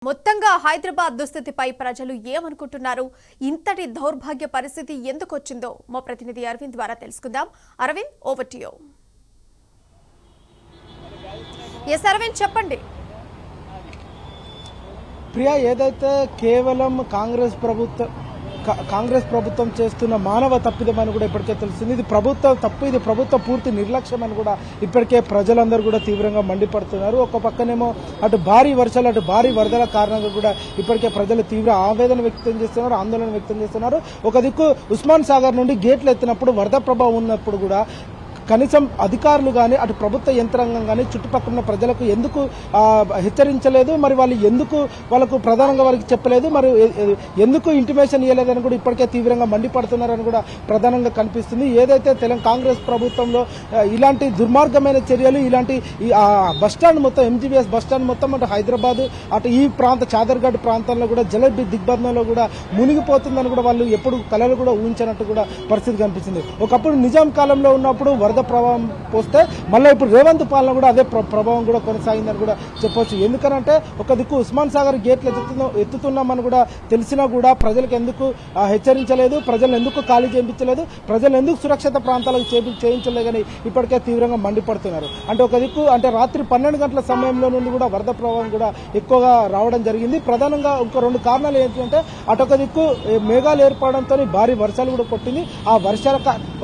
మొత్తంగా హైదరాబాద్ దుస్థితిపై ప్రజలు ఏమనుకుంటున్నారు? ఇంతటి దౌర్భాగ్య పరిస్థితి ఎందుకు వచ్చిందో మా ప్రతినిధి అరవింద్ ద్వారా తెలుసుకుందాం. Arvind, over to you. Yes Arvind, చెప్పండి. ప్రియా, ఏదైతే కేవలం కాంగ్రెస్ ప్రభుత్వం చేస్తున్న మానవ తప్పిదమని కూడా ఇప్పటికే తెలుస్తుంది. ఇది ప్రభుత్వం తప్పు, ఇది ప్రభుత్వ పూర్తి నిర్లక్ష్యం అని కూడా ఇప్పటికే ప్రజలందరూ కూడా తీవ్రంగా మండిపడుతున్నారు. ఒక పక్కనేమో అటు భారీ వర్షాలు, అటు భారీ వరదల కారణంగా కూడా ఇప్పటికే ప్రజలు తీవ్ర ఆవేదన వ్యక్తం చేస్తున్నారు, ఆందోళన వ్యక్తం చేస్తున్నారు. ఒక దిక్కు ఉస్మాన్ సాగర్ నుండి గేట్లు ఎత్తినప్పుడు వరద ప్రభావం ఉన్నప్పుడు కూడా కనీసం అధికారులు కానీ అటు ప్రభుత్వ యంత్రాంగం కానీ చుట్టుపక్కల ఉన్న ప్రజలకు ఎందుకు హెచ్చరించలేదు, మరి వాళ్ళు ఎందుకు వాళ్ళకు ప్రధానంగా వారికి చెప్పలేదు, మరి ఎందుకు ఇంటిమేషన్ ఇవ్వలేదని కూడా ఇప్పటికే తీవ్రంగా మండిపడుతున్నారని కూడా ప్రధానంగా కనిపిస్తుంది. ఏదైతే కాంగ్రెస్ ప్రభుత్వంలో ఇలాంటి దుర్మార్గమైన చర్యలు, ఇలాంటి బస్టాండ్ మొత్తం, ఎంజీబీఎస్ బస్టాండ్ మొత్తం అటు హైదరాబాద్ అటు ఈ చాదర్ఘడ్ ప్రాంతంలో కూడా జల దిగ్బంధంలో కూడా మునిగిపోతుందని కూడా వాళ్ళు ఎప్పుడు కలలు కూడా ఊహించినట్టు కూడా పరిస్థితి కనిపిస్తుంది. ఒకప్పుడు నిజాం కాలంలో ఉన్నప్పుడు వరద ప్రభావం పోస్తే మళ్ళీ ఇప్పుడు రేవంత్ పాలన కూడా అదే ప్రభావం కూడా కొనసాగిందని కూడా చెప్పొచ్చు. ఎందుకనంటే ఒక దిక్కు ఉస్మాన్ సాగర్ గేట్లు ఎత్తుతున్నామని కూడా తెలిసినా కూడా ప్రజలకు ఎందుకు హెచ్చరించలేదు, ప్రజలను ఎందుకు ఖాళీ చేయించలేదు, ప్రజలు ఎందుకు సురక్షిత ప్రాంతాలకు చేయించలేదని ఇప్పటికే తీవ్రంగా మండిపడుతున్నారు. అంటే ఒక దిక్కు అంటే రాత్రి 12 గంటల సమయంలో నుండి కూడా వరద ప్రభావం కూడా ఎక్కువగా రావడం జరిగింది. ప్రధానంగా ఇంకో 2 కారణాలు ఏంటంటే అటొక దిక్కు మేఘాలు ఏర్పడడంతో భారీ వర్షాలు కూడా కొట్టింది. ఆ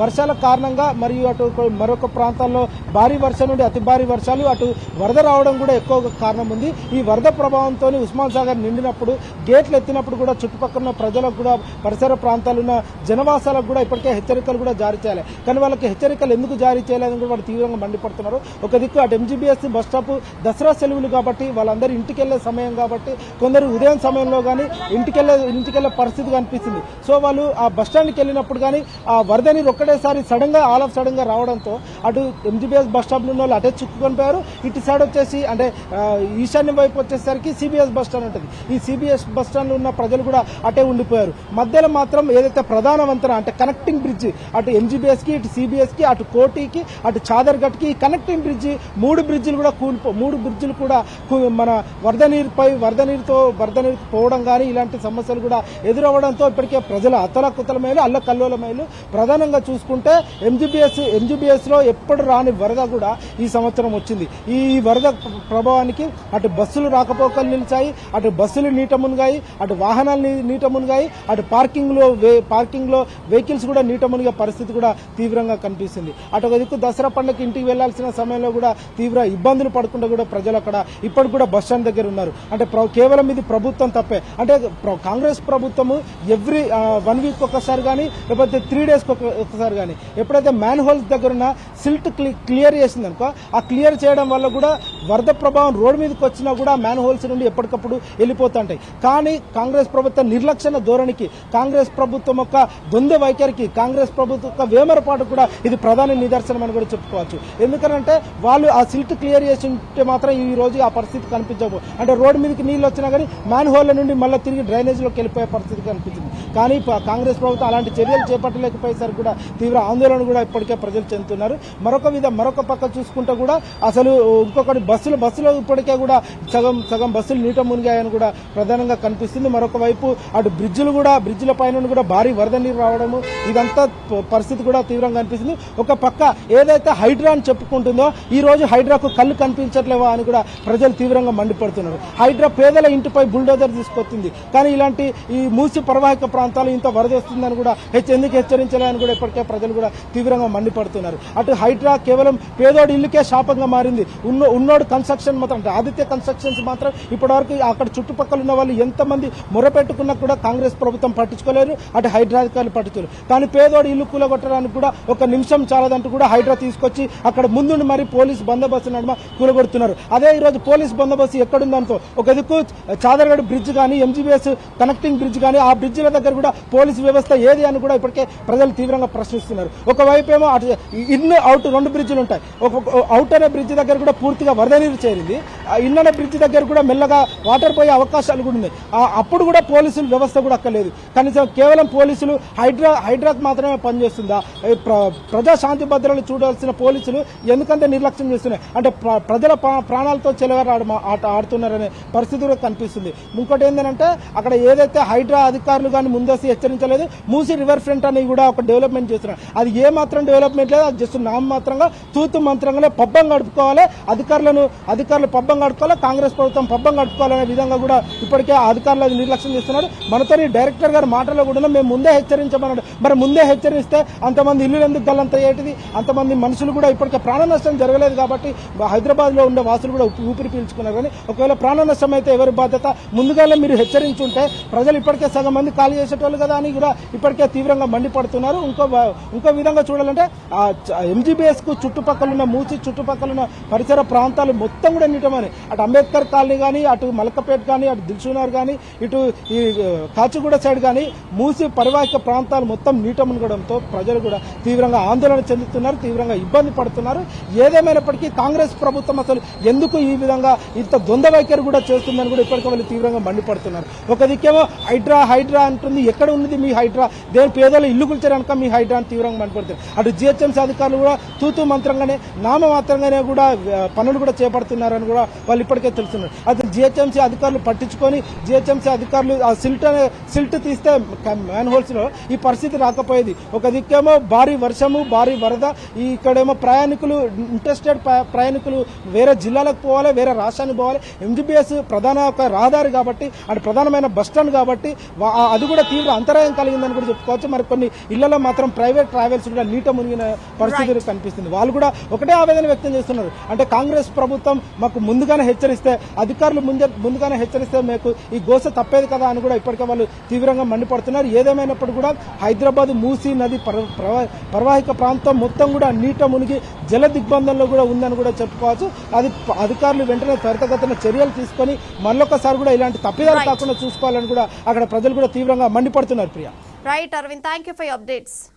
వర్షాల కారణంగా మరియు అటు మరొక ప్రాంతాల్లో భారీ వర్షం నుండి అతి భారీ వర్షాలు, అటు వరద రావడం కూడా ఎక్కువ కారణం ఉంది. ఈ వరద ప్రభావంతో ఉస్మాన్ సాగర్ నిండినప్పుడు గేట్లు ఎత్తినప్పుడు కూడా చుట్టుపక్కల ఉన్న ప్రజలకు కూడా పరిసర ప్రాంతాలు ఉన్న జనవాసాలకు కూడా ఇప్పటికే హెచ్చరికలు కూడా జారీ చేయాలి. కానీ వాళ్ళకి హెచ్చరికలు ఎందుకు జారీ చేయాలని కూడా వాళ్ళు తీవ్రంగా మండిపడుతున్నారు. ఒక దిక్కు అటు ఎంజీబీఎస్ బస్ స్టాప్ దసరా సెలవులు కాబట్టి వాళ్ళందరూ ఇంటికి వెళ్లే సమయం కాబట్టి కొందరు ఉదయం సమయంలో కానీ ఇంటికెళ్లే పరిస్థితి కనిపిస్తుంది. సో వాళ్ళు ఆ బస్ స్టాండ్కి వెళ్ళినప్పుడు కానీ ఆ వరద నీరు ఒక్కటేసారి సడన్ గా రావడంతో అటు ఎంజీబీఎస్ బస్ స్టాప్ ఉన్న వాళ్ళు అటే చిక్కుకొని పోయారు. ఇటు సైడ్ వచ్చేసి అంటే ఈశాన్యం వైపు వచ్చేసరికి సిబిఎస్ బస్ స్టాండ్ ఉంటుంది. ఈ సిబిఎస్ బస్ స్టాండ్ ఉన్న ప్రజలు కూడా అటే ఉండిపోయారు. మధ్యలో మాత్రం ఏదైతే ప్రధాన వంతెన అంటే కనెక్టింగ్ బ్రిడ్జ్ అటు ఎంజీబీఎస్ కి, ఇటు సిబిఎస్ కి, అటు కోటికి, అటు చాదర్ఘట్ కి కనెక్టింగ్ బ్రిడ్జ్ 3 బ్రిడ్జిలు కూడా మన వరద నీరుతో పోవడం కానీ ఇలాంటి సమస్యలు కూడా ఎదురవ్వడంతో ఇప్పటికే ప్రజల అతలకుతలమైలు, అల్లకల్లోలమైలు. ప్రధానంగా చూసుకుంటే ఎంజీబీఎస్ లో ఎప్పుడు రాని వరద కూడా ఈ సంవత్సరం వచ్చింది. ఈ వరద ప్రభావానికి అటు బస్సులు రాకపోకలు నిలిచాయి, అటు బస్సులు నీట మునిగాయి, అటు వాహనాలు నీట మునిగాయి, అటు పార్కింగ్ లో వెహికల్స్ కూడా నీట మునిగే పరిస్థితి కూడా తీవ్రంగా కనిపిస్తుంది. అటు ఒక దిక్కు దసరా పండుగకి ఇంటికి వెళ్లాల్సిన సమయంలో కూడా తీవ్ర ఇబ్బందులు పడకుండా కూడా ప్రజలు అక్కడ ఇప్పటికి కూడా బస్ స్టాండ్ దగ్గర ఉన్నారు. అంటే కేవలం ఇది ప్రభుత్వం తప్పే. అంటే కాంగ్రెస్ ప్రభుత్వము ఎవ్రీ 1 వీక్ ఒకసారి కానీ లేకపోతే 3 days ఒకసారి కానీ ఎప్పుడైతే మ్యాన్ హోల్స్ దగ్గర ఉన్న సిల్ట్ క్లియర్ చేసిందనుకో, ఆ క్లియర్ చేయడం వల్ల కూడా వరద ప్రభావం రోడ్డు మీదకి వచ్చినా కూడా మ్యాన్ హోల్స్ నుండి ఎప్పటికప్పుడు వెళ్ళిపోతుంటాయి. కానీ కాంగ్రెస్ ప్రభుత్వ నిర్లక్ష్య ధోరణికి, కాంగ్రెస్ ప్రభుత్వం యొక్క దొందె వైఖరికి, కాంగ్రెస్ ప్రభుత్వం యొక్క వేమరపాటు కూడా ఇది ప్రధాన నిదర్శనం అని కూడా చెప్పుకోవచ్చు. ఎందుకంటే వాళ్ళు ఆ సిల్ట్ క్లియర్ చేసి ఉంటే మాత్రం ఈ రోజు ఆ పరిస్థితి కనిపించవు. అంటే రోడ్డు మీదకి నీళ్ళు వచ్చినా కానీ మ్యాన్ హోల్ నుండి మళ్ళీ తిరిగి డ్రైనేజ్లోకి వెళ్ళిపోయే పరిస్థితి కనిపించింది. కానీ కాంగ్రెస్ ప్రభుత్వం అలాంటి చర్యలు చేపట్టలేకపోయేసరికి కూడా తీవ్ర ఆందోళన కూడా ఇప్పటికే ప్రజలు చెందుతున్నారు. మరొక పక్క చూసుకుంటే కూడా అసలు ఇంకొకటి బస్సులో ఇప్పటికే కూడా సగం బస్సులు నీట మునిగాయని కూడా ప్రధానంగా కనిపిస్తుంది. మరొక వైపు అటు బ్రిడ్జిల పైన కూడా భారీ వరద నీరు రావడము, ఇదంతా పరిస్థితి కూడా తీవ్రంగా కనిపిస్తుంది. ఒక పక్క ఏదైతే హైడ్రా అని చెప్పుకుంటుందో ఈ రోజు హైడ్రాకు కళ్ళు కనిపించట్లేవా అని కూడా ప్రజలు తీవ్రంగా మండిపడుతున్నారు. హైడ్రా పేదల ఇంటిపై బుల్డోజర్ తీసుకొస్తుంది, కానీ ఇలాంటి ఈ మూసి పరివాహక ప్రాంతాలు ఇంత వరద వస్తుందని కూడా ఎందుకు హెచ్చరించాలని కూడా ఇప్పటికే ప్రజలు కూడా తీవ్రంగా మండిపడుతున్నారు. అటు హైడ్రా కేవలం పేదోడి ఇల్లుకే శాపంగా మారింది. ఉన్నోడు కన్స్ట్రక్షన్ మాత్రం అంటే ఆదిత్య కన్స్ట్రక్షన్స్ మాత్రం ఇప్పటివరకు అక్కడ చుట్టుపక్కల ఉన్న వాళ్ళు ఎంతమంది మొరపెట్టుకున్నా కూడా కాంగ్రెస్ ప్రభుత్వం పట్టించుకోలేరు, అటు హైడ్రా అధికారులు పట్టించుకోలేరు. కానీ పేదోడి ఇల్లు కూలగొట్టడానికి కూడా ఒక నిమిషం చాలదంటూ కూడా హైడ్రా తీసుకొచ్చి అక్కడ ముందుండి మరి పోలీస్ బందోబస్తు నడుమ కూలగొడుతున్నారు. అదే ఈ రోజు పోలీస్ బందోబస్తు ఎక్కడుందంతో ఒక దిక్కు చాదర్ఘడ్ బ్రిడ్జ్ కానీ, ఎంజీబీఎస్ కనెక్టింగ్ బ్రిడ్జ్ కానీ ఆ బ్రిడ్జిల దగ్గర కూడా పోలీసు వ్యవస్థ ఏది అని కూడా ఇప్పటికే ప్రజలు తీవ్రంగా ప్రశ్నిస్తున్నారు. ఒకవైపు ఏమో ఇన్ అవుట్ 2 బ్రిడ్జిలు ఉంటాయి. ఒక అవుట్ అనే బ్రిడ్జ్ దగ్గర కూడా పూర్తిగా వరద నీరు చేరింది. ఇన్ అనే బ్రిడ్జ్ దగ్గర కూడా మెల్లగా వాటర్ పోయే అవకాశాలు కూడా ఉన్నాయి. అప్పుడు కూడా పోలీసులు వ్యవస్థ కూడా అక్కర్లేదు. కనీసం కేవలం పోలీసులు హైడ్రాక్ మాత్రమే పనిచేస్తుందా? ప్రజా శాంతి భద్రతలు చూడాల్సిన పోలీసులు ఎందుకంటే నిర్లక్ష్యం చేస్తున్నాయి అంటే ప్రజల ప్రాణాలతో ఆట ఆడుతున్నారనే పరిస్థితి కూడా కనిపిస్తుంది. ఇంకోటి ఏంటంటే అక్కడ ఏదైతే హైడ్రా అధికారులు కానీ ముందస్తు హెచ్చరించలేదు, మూసీ రివర్ ఫ్రంట్ అని కూడా ఒక డెవలప్మెంట్ చేస్తున్నారు. అది ఏ మాత్రం డెవలప్మెంట్ లేదు, అది జస్ట్ నామమాత్రంగా తూతు మంత్రంగానే పబ్బం గడుపుకోవాలి, అధికారులు పబ్బం గడుపుకోవాలి, కాంగ్రెస్ ప్రభుత్వం పబ్బం గడుపుకోవాలనే విధంగా కూడా ఇప్పటికే అధికారులు అది నిర్లక్ష్యం చేస్తున్నారు. మనతో డైరెక్టర్ గారి మాటలో కూడా మేము ముందే హెచ్చరించమన్నాడు. మరి ముందే హెచ్చరిస్తే అంతమంది ఇల్లు ఎందుకు గల్లంత అయ్యేటిది? అంతమంది మనుషులు కూడా ఇప్పటికే ప్రాణ నష్టం జరగలేదు కాబట్టి హైదరాబాద్ లో ఉండే వాసులు కూడా ఊపిరి పీల్చుకున్నారు. కానీ ఒకవేళ ప్రాణ నష్టం అయితే ఎవరి బాధ్యత? ముందుగానే మీరు హెచ్చరించుంటే ప్రజలు ఇప్పటికే సగం మంది ఖాళీ చేసేటోళ్ళు కదా అని కూడా ఇప్పటికే తీవ్రంగా మండిపడుతున్నారు. ఇంకో విధంగా చూడాలంటే ఎంజీబీఎస్ కు చుట్టుపక్కల ఉన్న మూసి చుట్టుపక్కల ఉన్న పరిసర ప్రాంతాలు మొత్తం కూడా నీటమని అటు అంబేద్కర్ కాలనీ కానీ, అటు మలకపేట కానీ, అటు దిల్సునార్ కానీ, ఇటు ఈ కాచిగూడ సైడ్ కానీ మూసి పరివాహిక ప్రాంతాలు మొత్తం నీటమునగడంతో ప్రజలు కూడా తీవ్రంగా ఆందోళన చెందుతున్నారు, తీవ్రంగా ఇబ్బంది పడుతున్నారు. ఏదేమైనప్పటికీ కాంగ్రెస్ ప్రభుత్వం అసలు ఎందుకు ఈ విధంగా ఇంత ద్వంద్వ వైఖరి కూడా చేస్తుందని కూడా ఇప్పటికే వాళ్ళు తీవ్రంగా మండిపడుతున్నారు. ఒక దిక్కేమో హైడ్రా అంటుంది, ఎక్కడ ఉన్నది మీ హైడ్రా? దేని పేదలు ఇల్లు కూల్చడానిక మీ హైడ్రా అని తీవ్రంగా మండిపడుతున్నారు. అటు జిహెచ్ఎంసీ అధికారులు కూడా తూతూ మంత్రంగానే నామమాత్రంగానే కూడా పనులు కూడా చేపడుతున్నారని కూడా వాళ్ళు ఇప్పటికే తెలుస్తున్నారు. అసలు జిహెచ్ఎంసీ అధికారులు పట్టించుకొని జిహెచ్ఎంసీ అధికారులు ఆ సిల్ట్ తీస్తే మ్యాన్ హోల్స్ లో ఈ పరిస్థితి రాకపోయేది. ఒక దిక్కేమో భారీ వర్షము, భారీ వరద, ఇక్కడేమో ఇంటర్స్టేట్ ప్రయాణికులు వేరే జిల్లాలకు పోవాలి, వేరే రాష్ట్రానికి పోవాలి. ఎంజీబీఎస్ ప్రధాన ఒక రహదారి కాబట్టి, అంటే ప్రధానమైన బస్ స్టాండ్ కాబట్టి అది కూడా తీవ్ర అంతరాయం కలిగిందని కూడా చెప్పుకోవచ్చు. మరి కొన్ని ఇళ్లలో మాత్రం ప్రైవేట్ ట్రావెల్స్ కూడా నీట మునిగిన పరిస్థితి కనిపిస్తుంది. వాళ్ళు కూడా ఒకటే ఆవేదన వ్యక్తం చేస్తున్నారు. అంటే కాంగ్రెస్ ప్రభుత్వం మాకు ముందుగానే హెచ్చరిస్తే, అధికారులు ముందుగానే హెచ్చరిస్తే మీకు ఈ గోస తప్పేది కదా అని కూడా ఇప్పటికే వాళ్ళు తీవ్రంగా మండిపడుతున్నారు. ఏదేమైనప్పుడు కూడా హైదరాబాద్ మూసీ నది ప్రవాహిక ప్రాంతం మొత్తం కూడా నీట మునిగి జల దిగ్బంధంలో కూడా ఉందని కూడా చెప్పుకోవచ్చు. అది అధికారులు వెంటనే త్వరితగతిన చర్యలు తీసుకొని మళ్ళొకసారి కూడా ఇలాంటి తప్పిదాలు కాకుండా చూసుకోవాలని కూడా అక్కడ ప్రజలు కూడా తీవ్రంగా మండిపడుతున్నారు. Priya. Right Arvind, thank you for your updates.